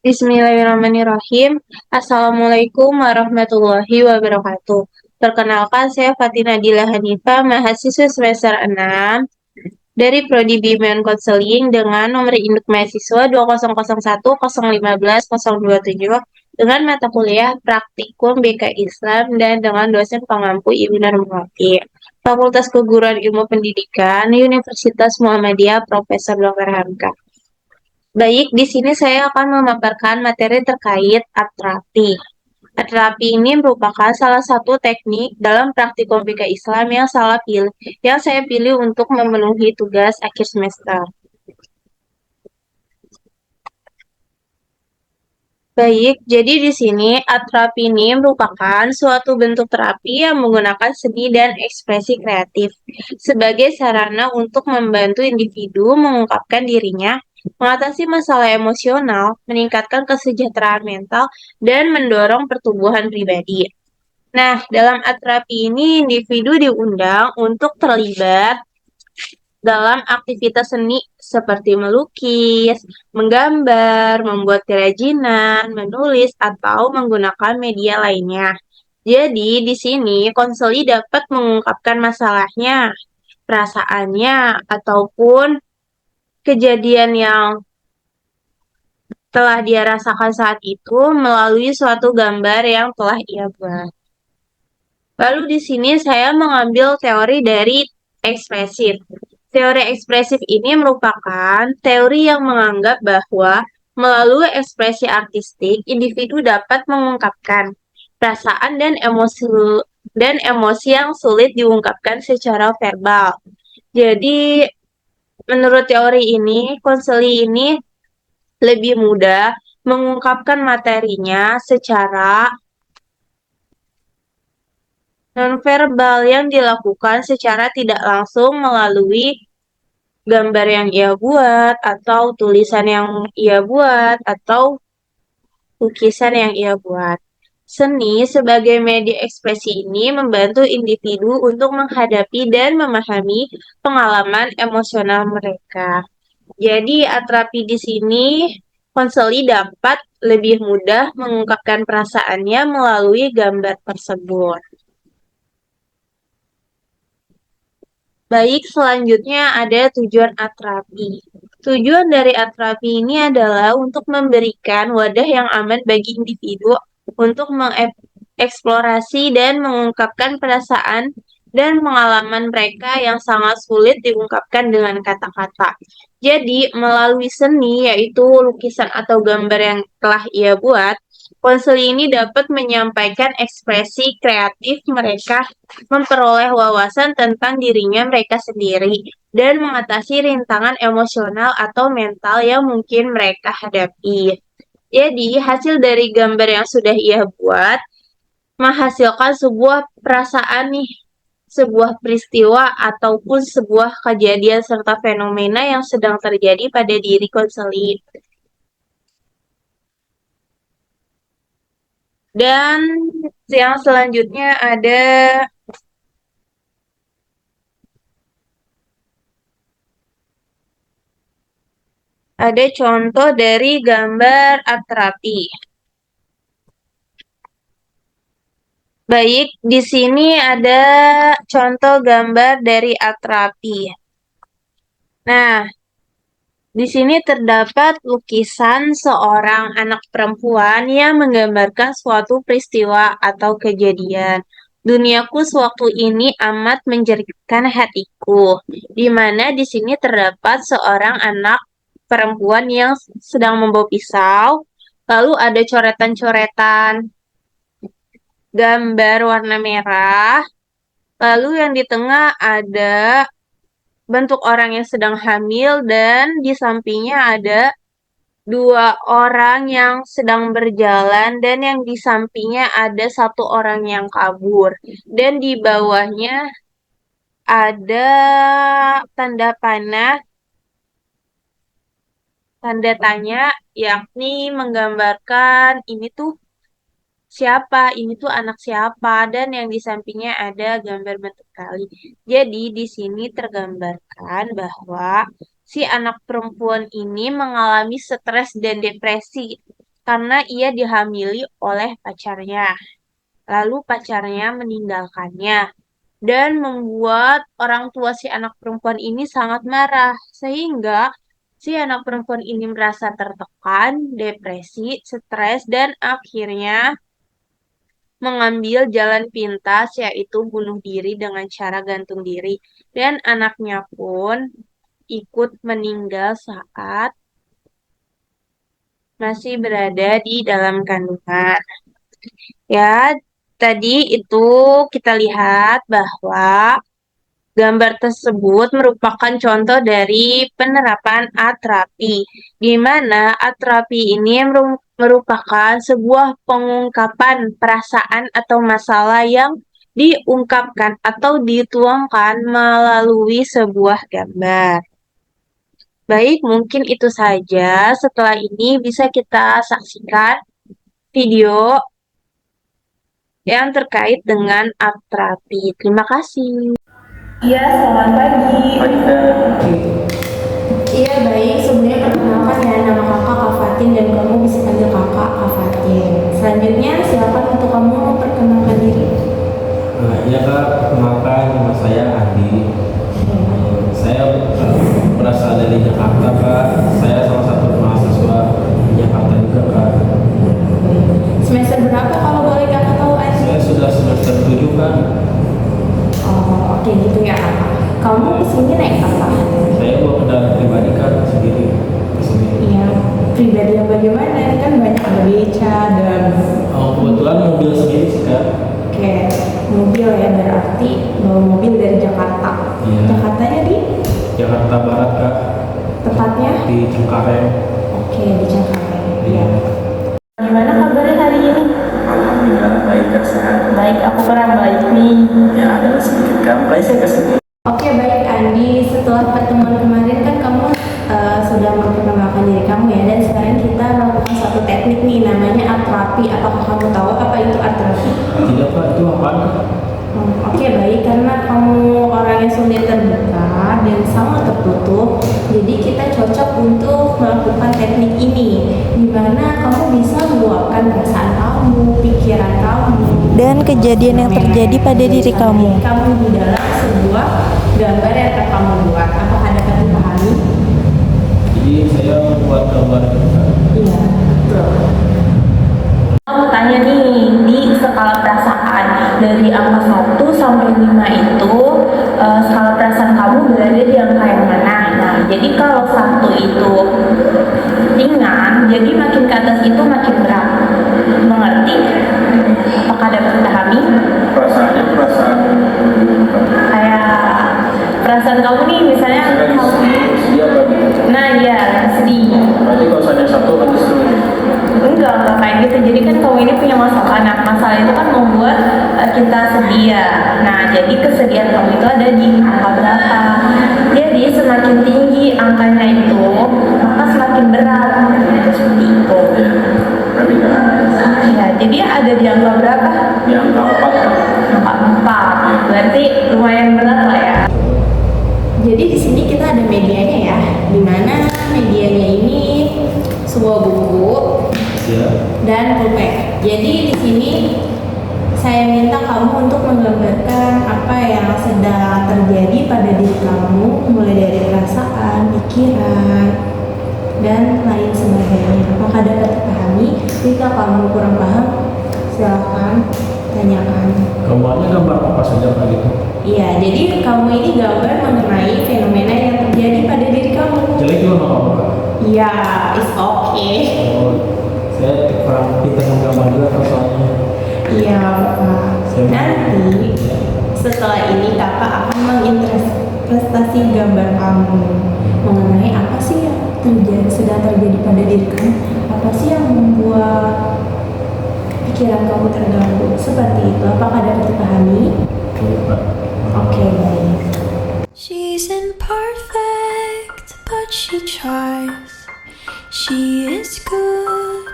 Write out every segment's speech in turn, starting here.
Bismillahirrahmanirrahim. Assalamualaikum warahmatullahi wabarakatuh. Perkenalkan, saya Fatina Dila Hanifah, mahasiswa semester 6 dari Prodi Bimbingan Konseling dengan nomor induk mahasiswa 2001 015 027 dengan mata kuliah Praktikum BK Islam dan dengan dosen pengampu Ibu Narmawati. Fakultas Keguruan Ilmu Pendidikan, Universitas Muhammadiyah Profesor Dr. Hamka. Baik, di sini saya akan memaparkan materi terkait atrapi. Atrapi ini merupakan salah satu teknik dalam praktikum BK Islam yang saya pilih untuk memenuhi tugas akhir semester. Baik, jadi di sini atrapi ini merupakan suatu bentuk terapi yang menggunakan seni dan ekspresi kreatif sebagai sarana untuk membantu individu mengungkapkan dirinya, mengatasi masalah emosional, meningkatkan kesejahteraan mental, dan mendorong pertumbuhan pribadi. Nah, dalam atrapi ini individu diundang untuk terlibat dalam aktivitas seni seperti melukis, menggambar, membuat kerajinan, menulis, atau menggunakan media lainnya. Jadi, di sini konseli dapat mengungkapkan masalahnya, perasaannya, ataupun kejadian yang telah dia rasakan saat itu melalui suatu gambar yang telah ia buat. Lalu di sini saya mengambil teori dari ekspresif. Teori ekspresif ini merupakan teori yang menganggap bahwa melalui ekspresi artistik, individu dapat mengungkapkan perasaan dan emosi yang sulit diungkapkan secara verbal. Jadi, menurut teori ini, konseli ini lebih mudah mengungkapkan materinya secara nonverbal yang dilakukan secara tidak langsung melalui gambar yang ia buat, atau tulisan yang ia buat, atau lukisan yang ia buat. Seni sebagai media ekspresi ini membantu individu untuk menghadapi dan memahami pengalaman emosional mereka. Jadi, atrapi di sini konseli dapat lebih mudah mengungkapkan perasaannya melalui gambar tersebut. Baik, selanjutnya ada tujuan atrapi. Tujuan dari atrapi ini adalah untuk memberikan wadah yang aman bagi individu untuk mengeksplorasi dan mengungkapkan perasaan dan pengalaman mereka yang sangat sulit diungkapkan dengan kata-kata. Jadi, melalui seni, yaitu lukisan atau gambar yang telah ia buat, konseli ini dapat menyampaikan ekspresi kreatif mereka, memperoleh wawasan tentang dirinya mereka sendiri, dan mengatasi rintangan emosional atau mental yang mungkin mereka hadapi. Jadi, hasil dari gambar yang sudah ia buat menghasilkan sebuah perasaan nih, sebuah peristiwa ataupun sebuah kejadian serta fenomena yang sedang terjadi pada diri konseli. Dan yang selanjutnya ada contoh dari gambar atrapi. Baik, di sini ada contoh gambar dari atrapi. Nah, di sini terdapat lukisan seorang anak perempuan yang menggambarkan suatu peristiwa atau kejadian. Duniaku sewaktu ini amat menjeritkan hatiku, di mana di sini terdapat seorang anak perempuan yang sedang membawa pisau, lalu ada coretan-coretan gambar warna merah, lalu yang di tengah ada bentuk orang yang sedang hamil dan di sampingnya ada dua orang yang sedang berjalan dan yang di sampingnya ada satu orang yang kabur. Dan di bawahnya ada tanda panah, tanda tanya, yakni menggambarkan ini tuh siapa, ini tuh anak siapa, dan yang di sampingnya ada gambar bentuk kali. Jadi di sini tergambarkan bahwa si anak perempuan ini mengalami stres dan depresi karena ia dihamili oleh pacarnya. Lalu pacarnya meninggalkannya dan membuat orang tua si anak perempuan ini sangat marah, sehingga si anak perempuan ini merasa tertekan, depresi, stres, dan akhirnya mengambil jalan pintas, yaitu bunuh diri dengan cara gantung diri. Dan anaknya pun ikut meninggal saat masih berada di dalam kandungan. Ya, tadi itu kita lihat bahwa gambar tersebut merupakan contoh dari penerapan atrapi, di mana atrapi ini merupakan sebuah pengungkapan perasaan atau masalah yang diungkapkan atau dituangkan melalui sebuah gambar. Baik, mungkin itu saja. Setelah ini bisa kita saksikan video yang terkait dengan atrapi. Terima kasih. Iya, selamat pagi. Iya, baik. Sebelumnya perkenalkan ya, nama kakak Kak Fatin dan kamu bisa panggil kakak Kak Fatin. Selanjutnya silakan untuk kamu memperkenalkan diri. Iya kak, perkenalkan nama saya Andi. Saya berasal dari Jakarta kak. Saya salah satu mahasiswa di Jakarta juga kak. Semester berapa kalau boleh kakak tahu Andi? Saya sudah semester 7 kak. Oh, oke gitu ya kakak. Kamu kesini naik apa? Saya bawa kendaraan pribadi kak sendiri kesini. Iya, pribadi yang bagaimana? Kan banyak ada beca dan Kebetulan mobil sendiri sih kak. oke, mobil ya, berarti bawa mobil dari Jakarta. Iya. Jakartanya di Jakarta Barat kak. tepatnya? Di Cengkareng. Oke, di Jakarta. Iya. Gimana kabarnya hari ini? Alhamdulillah baik kak, sehat. Baik, aku kurang baik nih. Ya ada sedikit gampang saya kesini. Oke, baik Andi. Setelah pertemuan kemarin kan kamu sudah memperkenalkan diri kamu ya, dan sekarang kita melakukan satu teknik nih, namanya atrapi. Apakah kamu tahu apa itu atrapi? Tidak pak, itu apaan kak? Oke, baik. Karena kamu orang yang sulit terbuka dan sangat tertutup, jadi kita cocok untuk melakukan teknik ini, di mana kamu bisa meluapkan perasaan kamu, pikiran kamu, dan kejadian yang terjadi pada diri kamu. Kamu di dalam sebuah gambar yang akan kamu buat. Apakah dapat dipahami? Jadi saya membuat gambar itu kak. Iya, betul. Kamu tanya nih, di skala perasaan dari angka 1 sampai 5 itu skala perasaan kamu berada di angka yang mana? Nah, jadi kalau 1 itu ringan, jadi makin ke atas itu makin berat. Mengerti? Apakah dapat dipahami? Perasaannya perasaan Kayak perasaan kamu nih, misalnya kamu, sedih apa gitu. nah ya sedih. Berarti kalau misalnya satu nanti seru. Enggak kayak gitu. Jadi kan kamu ini punya masalah. Nah, masalah itu kan membuat kita sedih ya. Nah, jadi kesedihan kamu itu ada di angka berapa. Jadi semakin tinggi angkanya itu, maka semakin berat. Seperti itu. Berarti kan Ya, jadi ada di angka berapa? di angka 4 kan. Angka 4. Berarti lumayan berat lah ya. Jadi di sini kita ada medianya ya, di mana medianya ini sebuah buku Ya. dan pulpen. Jadi di sini saya minta kamu untuk menggambarkan apa yang sedang terjadi pada diri kamu, mulai dari perasaan, pikiran, dan lain sebagainya. Apakah dapat dipahami? Jika kamu kurang paham, silakan tanyakan. Gambarnya gambar apa saja kak gitu? Iya, jadi kamu ini gambar mengenai fenomena yang terjadi pada diri kamu. Jelek juga nggak apa-apa kak? Iya, it's okay. Oh, saya kurang pintar menggambar juga kak soalnya. Iya, Pak. Saya Nanti Ya. setelah ini kakak akan menginterpretasi gambar kamu mengenai apa sih yang sedang terjadi pada diri kamu, apa sih yang membuat pikiran kamu terganggu, seperti itu. Apakah dapat dipahami? Oke kak. Oke, baik. She's imperfect, but she tries. She is good,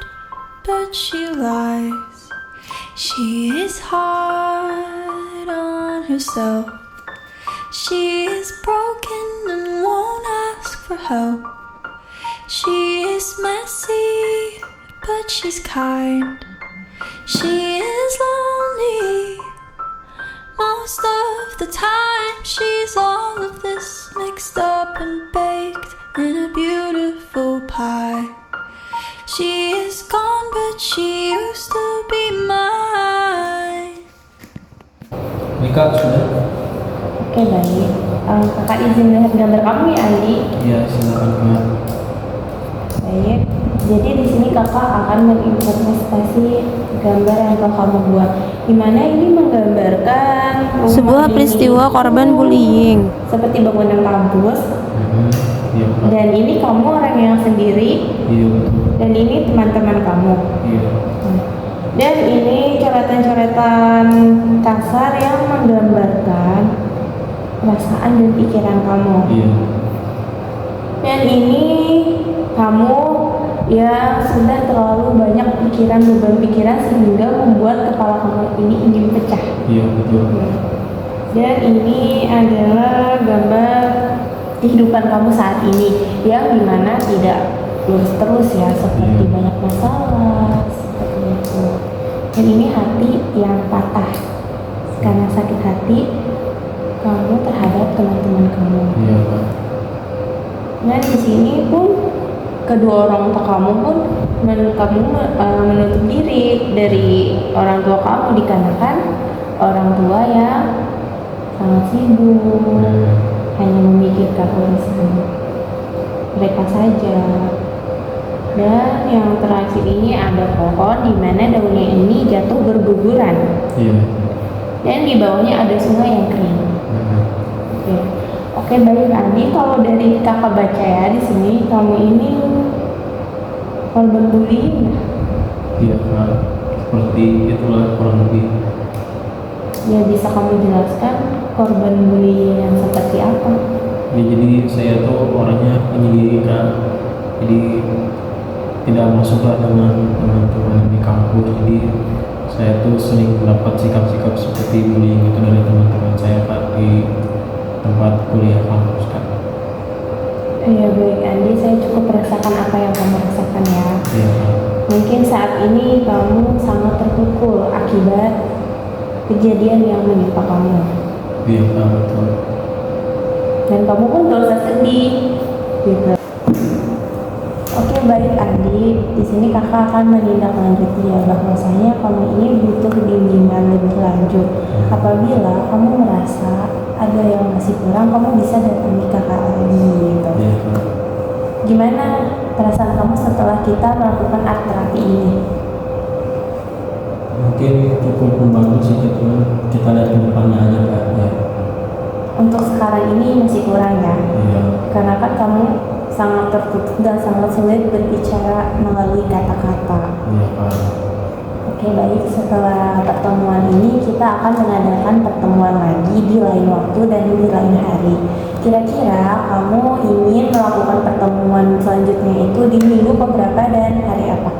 but she lies. She is hard on herself. She is broken and won't ask for help. She is messy, but she's kind. She is lonely most of the time. She's all of this mixed up and baked in a beautiful pie. She is gone, but she used to be mine. Nikah sudah? Oke, baik. Kakak izin lihat gambar kamu ya, Andi. Iya, silakan Kak. Baik. Jadi di sini kakak akan menginterpretasi gambar yang telah kamu buat. Di mana ini menggambarkan rumah Sebuah ini peristiwa korban bullying. seperti bangunan kampus. Iya Kak. Dan ini kamu orang yang sendiri. Iya betul. Dan ini teman-teman kamu. Iya. Dan ini coretan-coretan kasar yang menggambarkan perasaan dan pikiran kamu. Iya. Dan ini kamu yang sudah terlalu banyak beban pikiran sehingga membuat kepala kamu ini ingin pecah. Iya betul. Dan ini adalah gambar kehidupan kamu saat ini yang dimana tidak lurus terus ya, seperti Iya. banyak masalah seperti itu. Dan ini hati yang patah karena sakit hati kamu terhadap teman-teman kamu. Iya Kak. Dan di sini pun kedua orang tua kamu pun menutup diri dari orang tua kamu dikarenakan orang tua yang sangat sibuk, hanya memikirkan urusan mereka saja. Dan yang terakhir ini ada pohon di mana daunnya ini jatuh berguguran. Iya. Dan di bawahnya ada sungai yang kering. Oke. Oke, baik Andi, kalau dari kakak baca ya di sini kamu ini korban bullying. Iya Kak. Seperti itulah kurang lebih. Ya, bisa kamu jelaskan korban bullying yang seperti apa? Ya, jadi saya tuh orangnya penyendiri Kak. Jadi tidak masuklah dengan teman-teman di kampus. Jadi saya tuh sering mendapat sikap-sikap seperti bullying itu dari teman-teman saya Kak di tempat kuliah kampus Kak. Ya baik Andi, saya cukup merasakan apa yang kamu rasakan ya. Iya Kak. Mungkin saat ini kamu sangat terpukul akibat kejadian yang menimpa kamu. Iya Kak, betul. Dan kamu pun gak usah sedih gitu. Oke, baik Andi, di sini kakak akan menindaklanjuti ya, bahwasanya kamu ini butuh bimbingan lebih lanjut. Apabila kamu merasa ada yang masih kurang, kamu bisa datangi kakak lagi gitu. Iya Kak. Gimana perasaan kamu setelah kita melakukan art terapi ini? Mungkin cukup membantu sih, cuma kita lihat ke depannya aja Kak. Ya. Untuk sekarang ini masih kurang ya, Iya. karena kan kamu sangat tertutup dan sangat sulit berbicara melalui kata-kata. Iya Kak. Oke, baik, setelah pertemuan ini kita akan mengadakan pertemuan lagi di lain waktu dan di lain hari. Kira-kira kamu ingin melakukan pertemuan selanjutnya itu di minggu keberapa dan hari apa?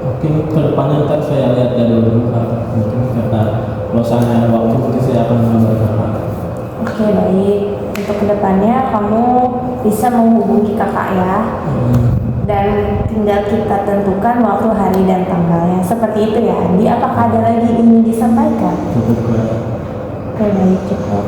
Mungkin ke depannya ntar saya lihat dari dulu Kak. Mungkin karena kalau saya ada waktu mungkin saya akan mengabarkan Kak. Oke, baik. Untuk kedepannya kamu bisa menghubungi kakak ya. Dan tinggal kita tentukan waktu, hari, dan tanggalnya. Seperti itu ya Andi. Apakah ada lagi ingin disampaikan? Cukup Kak. Oke, baik, cukup.